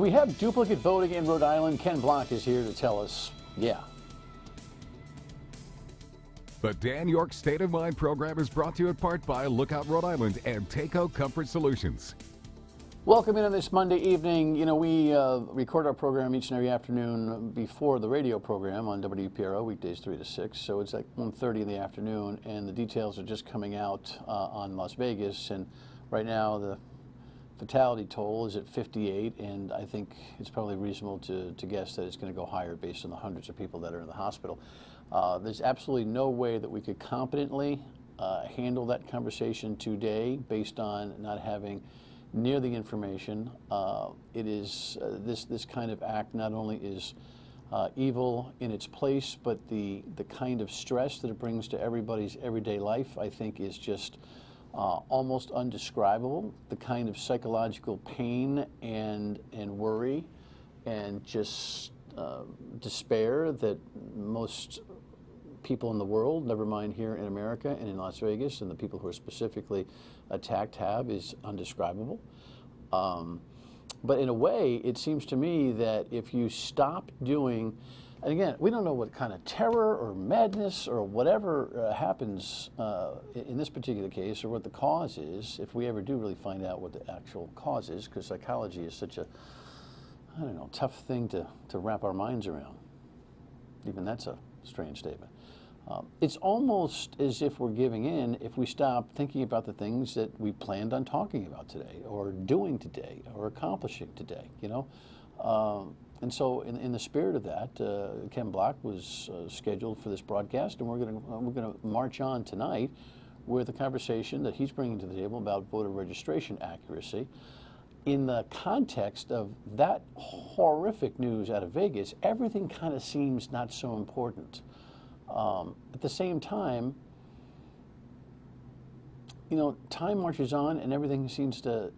Do we have duplicate voting in Rhode Island? Ken Block is here to tell us, yeah. The Dan Yorke State of Mind program is brought to you in part by Lookout Rhode Island and Takeo Comfort Solutions. Welcome in on this Monday evening. You know, we record our program each and every afternoon before the radio program on WPRO, weekdays 3 to 6. So it's like 1:30 in the afternoon, and the details are just coming out on Las Vegas. And right now, the fatality toll is at 58, and I think it's probably reasonable to guess that it's going to go higher based on the hundreds of people that are in the hospital. There's absolutely no way that we could competently handle that conversation today based on not having near the information. It is this kind of act not only is evil in its place, but the kind of stress that it brings to everybody's everyday life, I think, is just almost undescribable. The kind of psychological pain and worry and just despair that most people in the world, never mind here in America and in Las Vegas, and the people who are specifically attacked have, is undescribable. But in a way, it seems to me that if you stop doing, and again, we don't know what kind of terror or madness or whatever happens in this particular case, or what the cause is, if we ever do really find out what the actual cause is, because psychology is such a, I don't know, tough thing to wrap our minds around. Even that's a strange statement. It's almost as if we're giving in if we stop thinking about the things that we planned on talking about today, or doing today, or accomplishing today, you know? And so in the spirit of that, Ken Block was scheduled for this broadcast, and we're gonna march on tonight with a conversation that he's bringing to the table about voter registration accuracy. In the context of that horrific news out of Vegas, everything kind of seems not so important. At the same time, you know, time marches on and everything seems to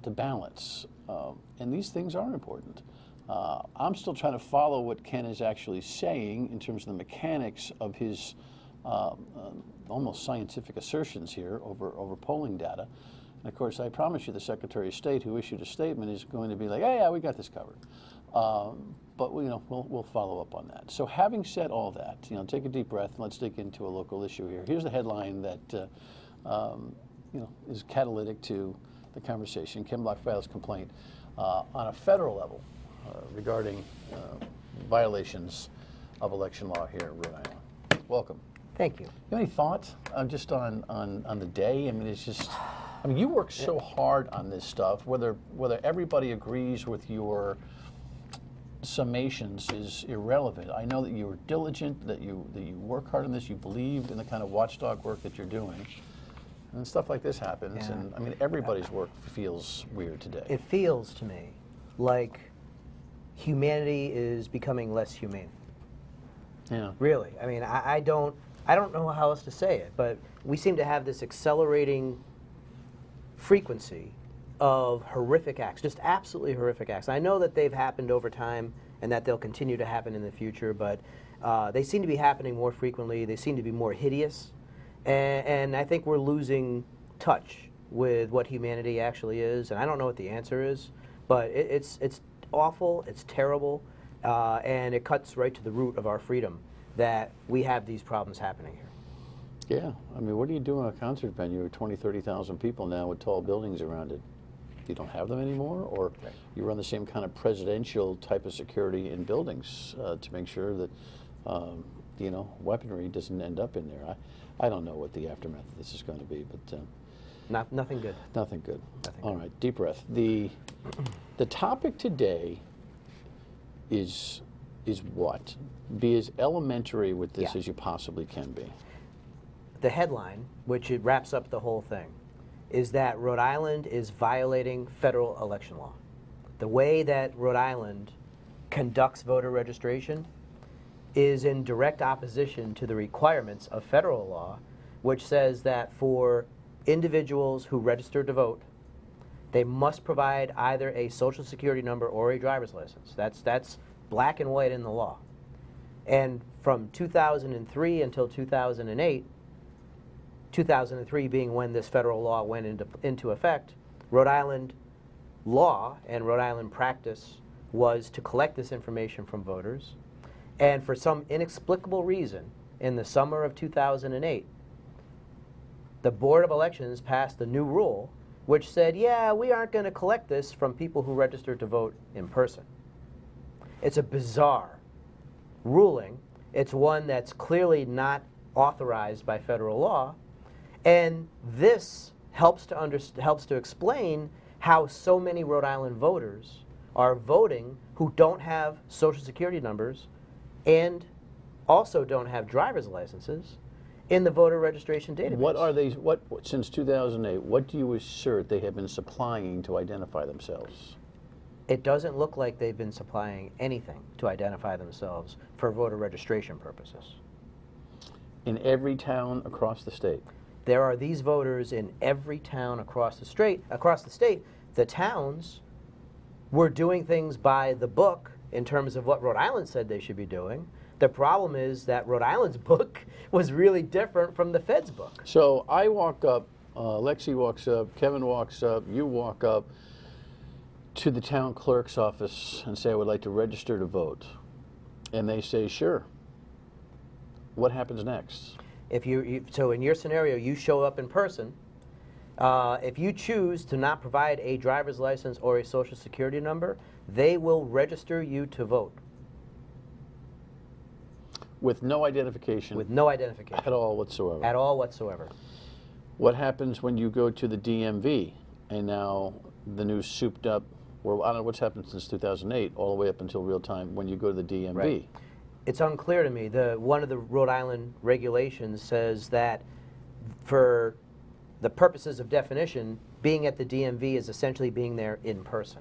balance. And these things are important. I'm still trying to follow what Ken is actually saying in terms of the mechanics of his almost scientific assertions here over polling data. And of course, I promise you the Secretary of State who issued a statement is going to be like, hey, yeah, we got this covered. But you know, we'll follow up on that. So having said all that, you know, take a deep breath and let's dig into a local issue here. Here's the headline that you know, is catalytic to the conversation. Ken Block files complaint on a federal level regarding violations of election law here in Rhode Island. Welcome. Thank you. You have any thoughts just on the day? I mean, it's just, I mean, you work so hard on this stuff. Whether everybody agrees with your summations is irrelevant. I know that you were diligent, that you work hard on this, you believed in the kind of watchdog work that you're doing, and stuff like this happens. Yeah. And I mean, everybody's work feels weird today. It feels to me like humanity is becoming less humane. Yeah. Really. I mean, I don't know how else to say it, but we seem to have this accelerating frequency of horrific acts, just absolutely horrific acts. I know that they've happened over time and that they'll continue to happen in the future, but they seem to be happening more frequently. They seem to be more hideous, and I think we're losing touch with what humanity actually is, and I don't know what the answer is, but it's awful, it's terrible, and it cuts right to the root of our freedom that we have these problems happening here. Yeah, I mean, what do you do in a concert venue with 20, 30,000 people now with tall buildings around it? You don't have them anymore, or you run the same kind of presidential type of security in buildings to make sure that you know, weaponry doesn't end up in there. I don't know what the aftermath of this is going to be, but nothing good. Nothing good. Nothing All good. right, deep breath. The topic today is what? Be as elementary with this as you possibly can be. The headline, which it wraps up the whole thing, is that Rhode Island is violating federal election law. The way that Rhode Island conducts voter registration is in direct opposition to the requirements of federal law, which says that for individuals who register to vote, they must provide either a social security number or a driver's license. That's black and white in the law. And from 2003 until 2008, 2003 being when this federal law went into effect, Rhode Island law and Rhode Island practice was to collect this information from voters. And for some inexplicable reason, in the summer of 2008, the Board of Elections passed a new rule which said, yeah, we aren't going to collect this from people who registered to vote in person. It's a bizarre ruling. It's one that's clearly not authorized by federal law. And this helps to explain how so many Rhode Island voters are voting who don't have Social Security numbers and also don't have driver's licenses in the voter registration database. What are they, since 2008, what do you assert they have been supplying to identify themselves? It doesn't look like they've been supplying anything to identify themselves for voter registration purposes. In every town across the state? There are these voters in every town across the state. The towns were doing things by the book in terms of what Rhode Island said they should be doing. The problem is that Rhode Island's book was really different from the Fed's book. So I walk up, Lexi walks up, Kevin walks up, you walk up to the town clerk's office and say, I would like to register to vote. And they say, sure. What happens next? So in your scenario, you show up in person. If you choose to not provide a driver's license or a Social Security number, they will register you to vote. With no identification? With no identification. At all whatsoever? At all whatsoever. What happens when you go to the DMV and now the new souped up, or I don't know what's happened since 2008, all the way up until real time when you go to the DMV? Right. It's unclear to me. One of the Rhode Island regulations says that for the purposes of definition, being at the DMV is essentially being there in person.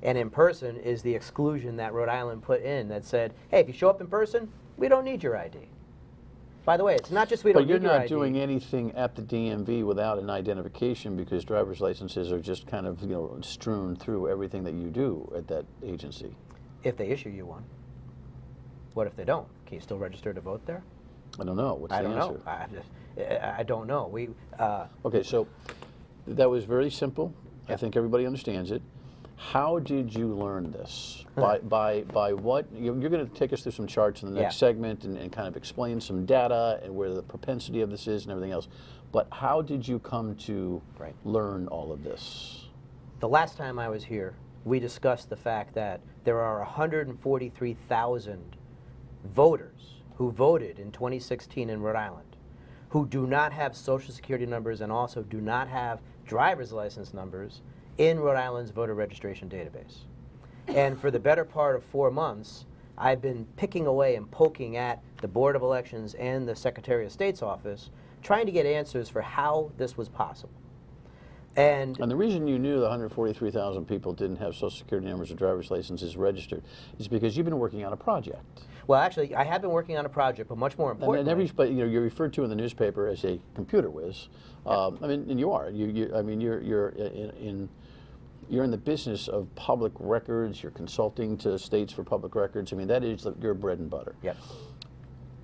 And in person is the exclusion that Rhode Island put in that said, hey, if you show up in person, we don't need your ID. By the way, it's not just we don't need your ID. But you're not doing anything at the DMV without an identification because driver's licenses are just kind of, strewn through everything that you do at that agency. If they issue you one. What if they don't? Can you still register to vote there? I don't know. What's the answer? I don't know. Okay, so that was very simple. I think everybody understands it. How did you learn this? By what? You're going to take us through some charts in the next segment and kind of explain some data and where the propensity of this is and everything else. But how did you come to learn all of this? The last time I was here, we discussed the fact that there are 143,000 voters who voted in 2016 in Rhode Island who do not have Social Security numbers and also do not have driver's license numbers in Rhode Island's voter registration database. And for the better part of 4 months, I've been picking away and poking at the Board of Elections and the Secretary of State's office, trying to get answers for how this was possible. And the reason you knew the 143,000 people didn't have Social Security numbers or driver's licenses registered is because you've been working on a project. Well, actually, I have been working on a project, but much more importantly, but you're referred to in the newspaper as a computer whiz. I mean, and you are. You're in the business of public records. You're consulting to states for public records. I mean, that is your bread and butter. Yep.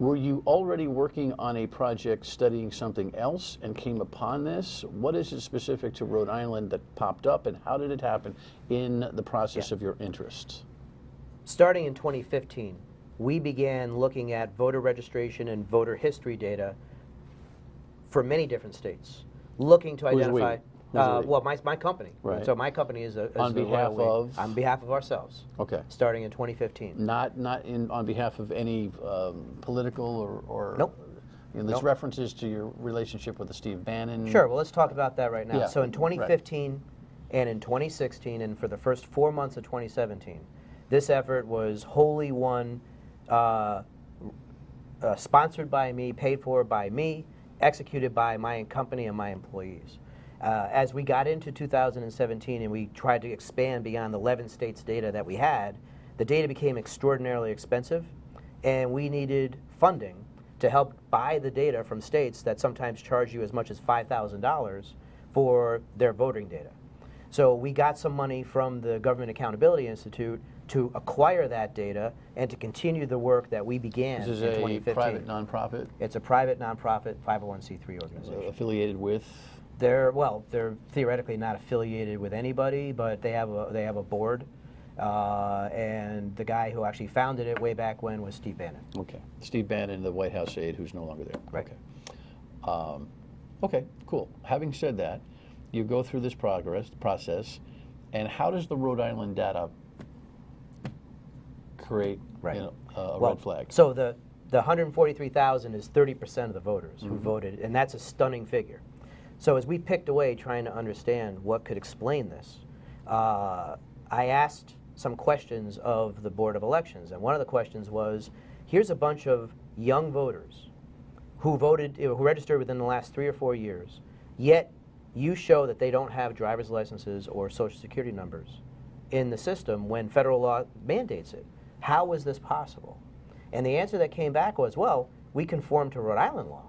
Were you already working on a project studying something else and came upon this? What is it specific to Rhode Island that popped up, and how did it happen in the process of your interest? Starting in 2015, we began looking at voter registration and voter history data for many different states, looking to identify. Well, my company. Right. So my company is on behalf of? On behalf of ourselves. Okay. Starting in 2015. Not on behalf of any political or nope. There's references to your relationship with Steve Bannon. Sure. Well, let's talk about that right now. Yeah. So in 2015 and in 2016 and for the first 4 months of 2017, this effort was wholly one, sponsored by me, paid for by me, executed by my company and my employees. As we got into 2017 and we tried to expand beyond the 11 states data that we had, the data became extraordinarily expensive, and we needed funding to help buy the data from states that sometimes charge you as much as $5,000 for their voting data. So we got some money from the Government Accountability Institute to acquire that data and to continue the work that we began in 2015. This is a private nonprofit? It's a private nonprofit 501c3 organization. Affiliated with? They're theoretically not affiliated with anybody, but they have a board, and the guy who actually founded it way back when was Steve Bannon. Okay, Steve Bannon, the White House aide, who's no longer there. Right. Okay. Okay, cool. Having said that, you go through this process, and how does the Rhode Island data create a red flag? So the 143,000 is 30% of the voters who voted, and that's a stunning figure. So as we picked away trying to understand what could explain this, I asked some questions of the Board of Elections, and one of the questions was, here's a bunch of young voters who registered within the last 3 or 4 years, yet you show that they don't have driver's licenses or social security numbers in the system when federal law mandates it. How is this possible? And the answer that came back was, well, we conform to Rhode Island law.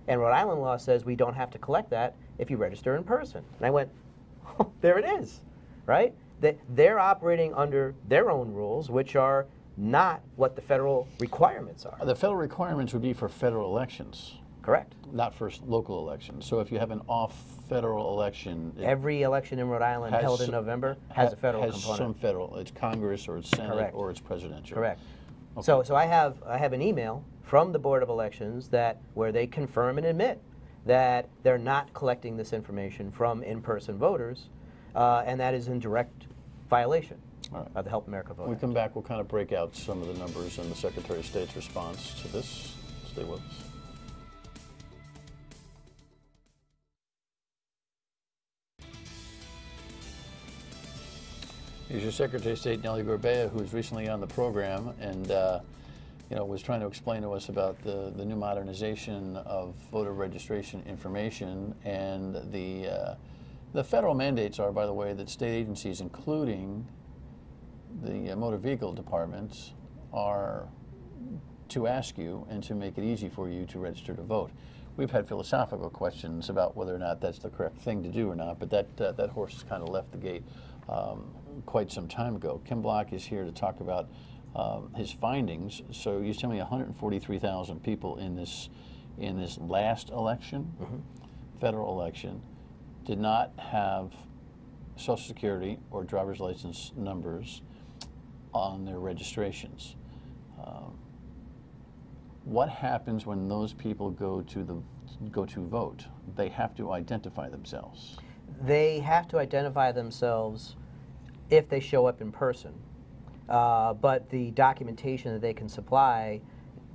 And Rhode Island law says we don't have to collect that if you register in person. And I went, oh, there it is, right? They're operating under their own rules, which are not what the federal requirements are. The federal requirements would be for federal elections. Correct. Not for local elections. So if you have an off-federal election... Every election in Rhode Island held in November has a federal component. Has some federal. It's Congress or it's Senate Correct. Or it's presidential. Correct. Okay. So I have an email from the Board of Elections where they confirm and admit that they're not collecting this information from in-person voters, and that is in direct violation of the Help America Vote When we Act. come back, we'll kind of break out some of the numbers and the Secretary of State's response to this. Stay with us. Here's your Secretary of State, Nellie Gorbea, who's recently on the program and was trying to explain to us about the new modernization of voter registration information. And the federal mandates are, by the way, that state agencies, including the motor vehicle departments, are to ask you and to make it easy for you to register to vote. We've had philosophical questions about whether or not that's the correct thing to do or not, but that horse has kind of left the gate quite some time ago. Kim Block is here to talk about his findings. So you're telling me 143,000 people in this last election, federal election, did not have Social Security or driver's license numbers on their registrations. What happens when those people go to vote? They have to identify themselves. They have to identify themselves if they show up in person, but the documentation that they can supply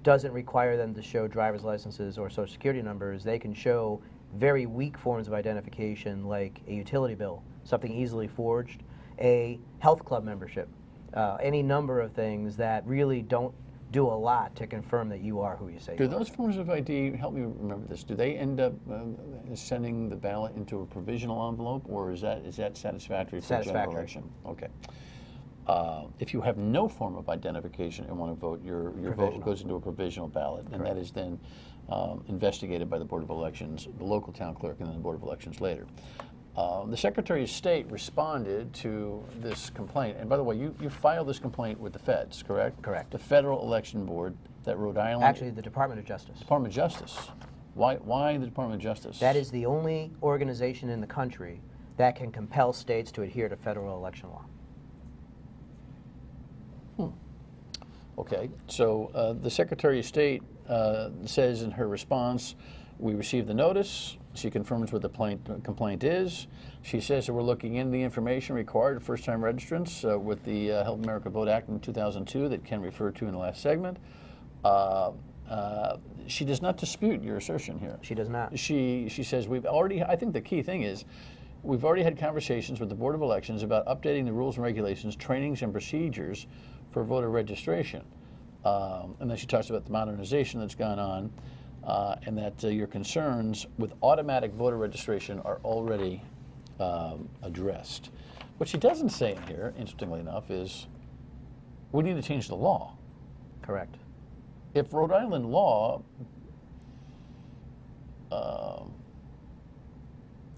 doesn't require them to show driver's licenses or Social Security numbers. They can show very weak forms of identification like a utility bill, something easily forged, a health club membership, any number of things that really don't do a lot to confirm that you are who you say you are. Do those forms of ID, help me remember this, do they end up sending the ballot into a provisional envelope, or is that satisfactory for a general election? Okay. If you have no form of identification and want to vote, your vote goes into a provisional ballot, and that is then investigated by the Board of Elections, the local town clerk, and then the Board of Elections later. The Secretary of State responded to this complaint, and by the way, you filed this complaint with the feds, correct? Correct. The Federal Election Board that Rhode Island... Actually, the Department of Justice. Department of Justice. Why the Department of Justice? That is the only organization in the country that can compel states to adhere to federal election law. Okay, so the Secretary of State says in her response, we received the notice. She confirms what the complaint is. She says that we're looking into the information required of first-time registrants with the Help America Vote Act in 2002 that Ken referred to in the last segment. She does not dispute your assertion here. She does not. She says we've already, I think the key thing is, we've already had conversations with the Board of Elections about updating the rules and regulations, trainings, and procedures for voter registration. And then she talks about the modernization that's gone on, and that your concerns with automatic voter registration are already addressed. What she doesn't say in here, interestingly enough, is we need to change the law. Correct. If Rhode Island law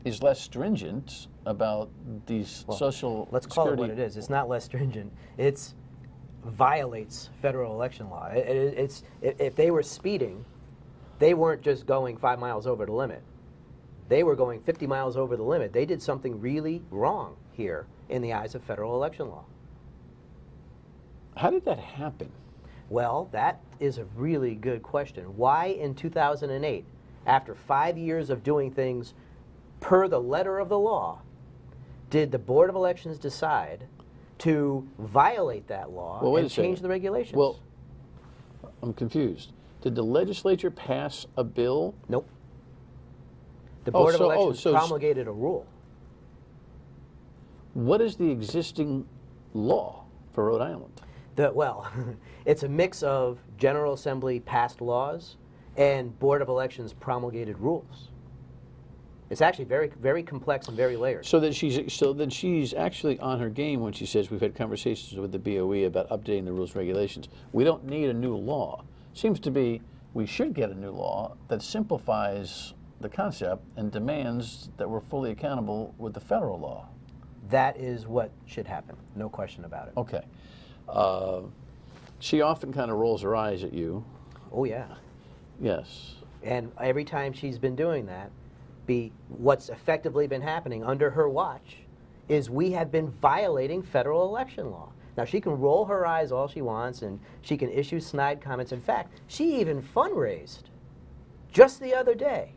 is less stringent about these social let's call security... it what it is. It's not less stringent. It's violates federal election law. If they were speeding, they weren't just going 5 miles over the limit. they were going 50 miles over the limit. They did something really wrong here in the eyes of federal election law. How did that happen? Well, that is a really good question. Why in 2008, after 5 years of doing things per the letter of the law, did the Board of Elections decide to violate that law and change the regulations? Well, I'm confused. Did the legislature pass a bill? Nope. The Board of Elections promulgated a rule. What is the existing law for Rhode Island? Well, it's a mix of General Assembly passed laws and Board of Elections promulgated rules. It's actually very, very complex and very layered. So then she's actually on her game when she says we've had conversations with the BOE about updating the rules and regulations. We don't need a new law. Seems to be we should get a new law that simplifies the concept and demands that we're fully accountable with the federal law. That is what should happen, no question about it. Okay. She often kind of rolls her eyes at you. Oh, yeah. Yes. And every time she's been doing that, what's effectively been happening under her watch is we have been violating federal election law. Now, she can roll her eyes all she wants, and she can issue snide comments. In fact, she even fundraised just the other day,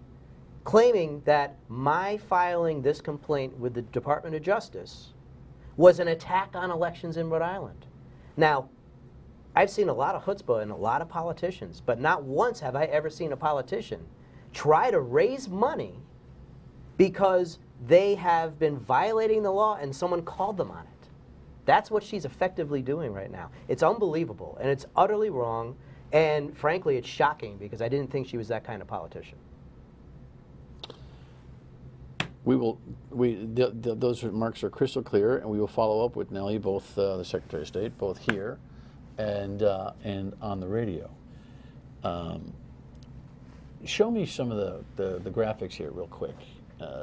claiming that my filing this complaint with the Department of Justice was an attack on elections in Rhode Island. Now, I've seen a lot of chutzpah in a lot of politicians, but not once have I ever seen a politician try to raise money because they have been violating the law and someone called them on it. That's what she's effectively doing right now. It's unbelievable, and it's utterly wrong, and frankly, it's shocking because I didn't think she was that kind of politician. Those remarks are crystal clear, and we will follow up with Nellie, both the Secretary of State, both here and on the radio. Show me some of the graphics here real quick.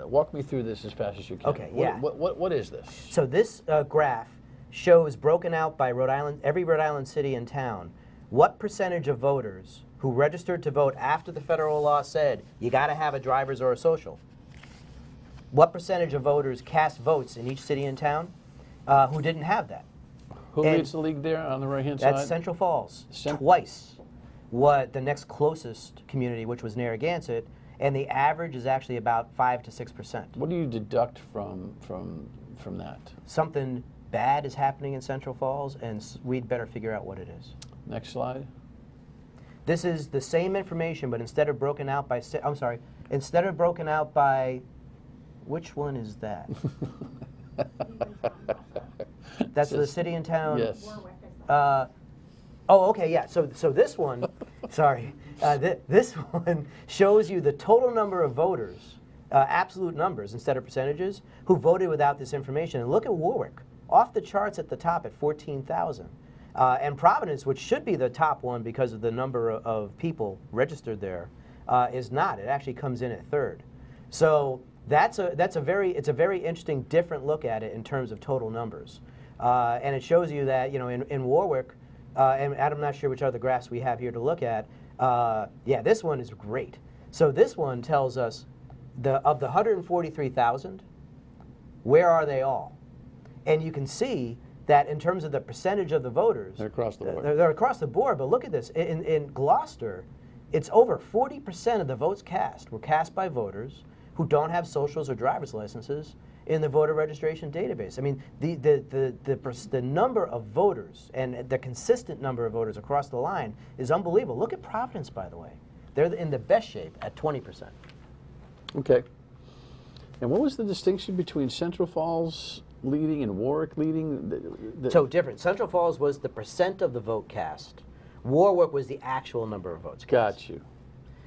Walk me through this as fast as you can. Okay, yeah. What is this? So this graph shows, broken out by Rhode Island, every Rhode Island city and town, what percentage of voters who registered to vote after the federal law said you got to have a driver's or a social. What percentage of voters cast votes in each city and town who didn't have that? Who leads the league there on the right-hand side? That's Central Falls, twice what the next closest community, which was Narragansett, and the average is actually about 5 to 6%. What do you deduct from that? Something bad is happening in Central Falls, and we'd better figure out what it is. Next slide. This is the same information, but instead of broken out by, instead of broken out by, which one is that? That's the city and town. Yes. Oh, okay, yeah. So this one, sorry, this one shows you the total number of voters, absolute numbers instead of percentages, who voted without this information. And look at Warwick, off the charts at the top at 14,000. And Providence, which should be the top one because of the number of people registered there, is not. It actually comes in at third. So it's a very interesting, different look at it in terms of total numbers. And it shows you that, in Warwick, and I'm not sure which other graphs we have here to look at. Yeah, this one is great. So this one tells us of the 143,000, where are they all? And you can see that in terms of the percentage of the voters, they're across the board. They're across the board. But look at this. In Gloucester, it's over 40% of the votes cast were cast by voters who don't have socials or driver's licenses in the voter registration database. I mean, the number of voters and the consistent number of voters across the line is unbelievable. Look at Providence, by the way. They're in the best shape at 20%. Okay. And what was the distinction between Central Falls leading and Warwick leading? So different. Central Falls was the percent of the vote cast. Warwick was the actual number of votes cast. Got you.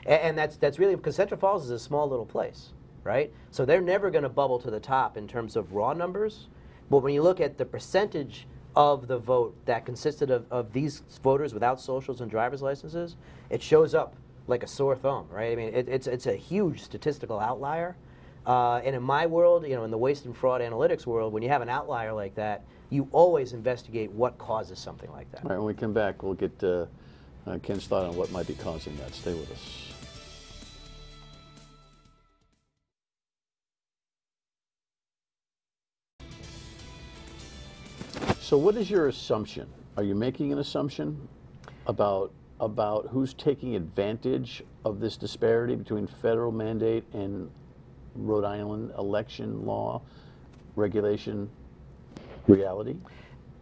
And that's really because Central Falls is a small little place, right? So they're never going to bubble to the top in terms of raw numbers. But when you look at the percentage of the vote that consisted of these voters without socials and driver's licenses, it shows up like a sore thumb, right? I mean, it's a huge statistical outlier. And in my world, in the waste and fraud analytics world, when you have an outlier like that, you always investigate what causes something like that. All right, when we come back, we'll get Ken's thought on what might be causing that. Stay with us. So what is your assumption? Are you making an assumption about who's taking advantage of this disparity between federal mandate and Rhode Island election law, regulation, reality?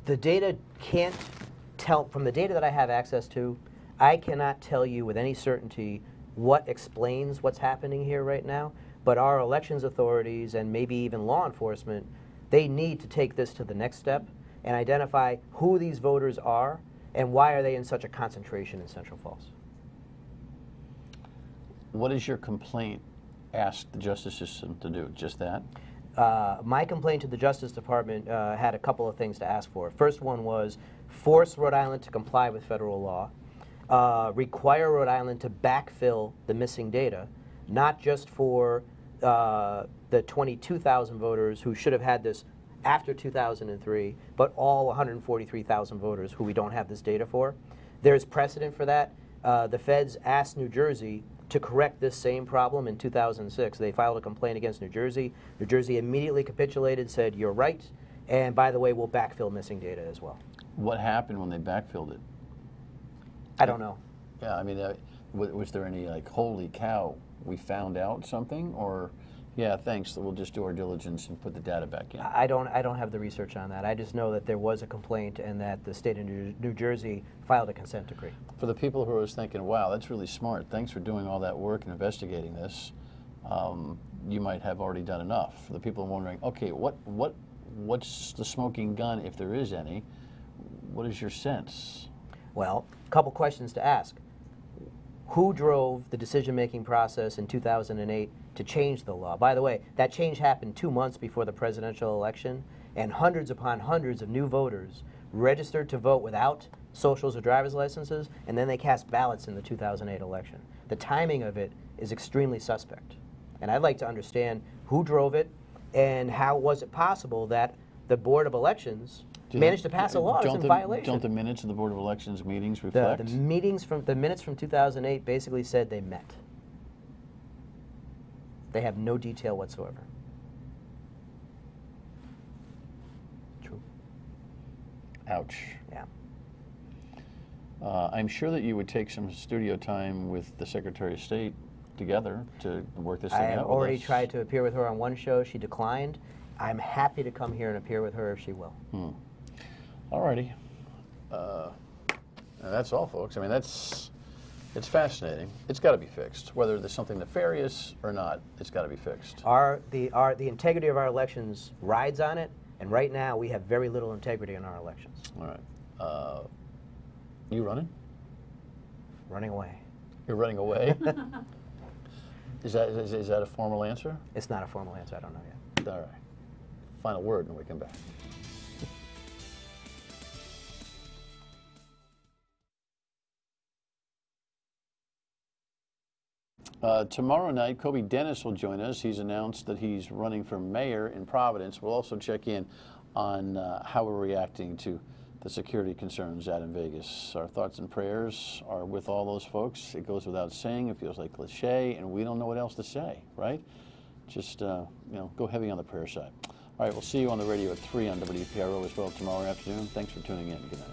The data can't tell, from the data that I have access to, I cannot tell you with any certainty what explains what's happening here right now, but our elections authorities and maybe even law enforcement, they need to take this to the next step and identify who these voters are and why are they in such a concentration in Central Falls. What is your complaint ask the justice system to do? Just that? My complaint to the Justice Department had a couple of things to ask for. First one was force Rhode Island to comply with federal law, require Rhode Island to backfill the missing data, not just for the 22,000 voters who should have had this after 2003, but all 143,000 voters who we don't have this data for. There's precedent for that. The feds asked New Jersey to correct this same problem in 2006. They filed a complaint against New Jersey. New Jersey immediately capitulated, said, you're right, and by the way, we'll backfill missing data as well. What happened when they backfilled it? I don't know. Yeah, I mean, was there any like, holy cow, we found out something, or yeah, thanks, we'll just do our diligence and put the data back in? I don't have the research on that. I just know that there was a complaint and that the state of New Jersey filed a consent decree. For the people who are thinking, wow, that's really smart, thanks for doing all that work and investigating this, you might have already done enough. For the people wondering, okay, what's the smoking gun, if there is any? What is your sense? Well, a couple questions to ask. Who drove the decision-making process in 2008 to change the law? By the way, that change happened 2 months before the presidential election, and hundreds upon hundreds of new voters registered to vote without socials or driver's licenses, and then they cast ballots in the 2008 election. The timing of it is extremely suspect. And I'd like to understand who drove it and how was it possible that the Board of Elections managed to pass a law that's in violation. Don't the minutes of the Board of Elections meetings reflect? The minutes from 2008 basically said they met. They have no detail whatsoever. True. Ouch. Yeah. I'm sure that you would take some studio time with the Secretary of State together to work this thing out. I have already tried to appear with her on one show. She declined. I'm happy to come here and appear with her if she will. All righty. That's all, folks. I mean, it's fascinating. It's got to be fixed. Whether there's something nefarious or not, it's got to be fixed. The integrity of our elections rides on it, and right now we have very little integrity in our elections. All right. You running? Running away. You're running away? Is that a formal answer? It's not a formal answer. I don't know yet. All right. Final word when we come back. Tomorrow night, Kobe Dennis will join us. He's announced that he's running for mayor in Providence. We'll also check in on how we're reacting to the security concerns out in Vegas. Our thoughts and prayers are with all those folks. It goes without saying. It feels like cliche, and we don't know what else to say, right? Just, go heavy on the prayer side. All right, we'll see you on the radio at 3 on WPRO as well tomorrow afternoon. Thanks for tuning in. Good night.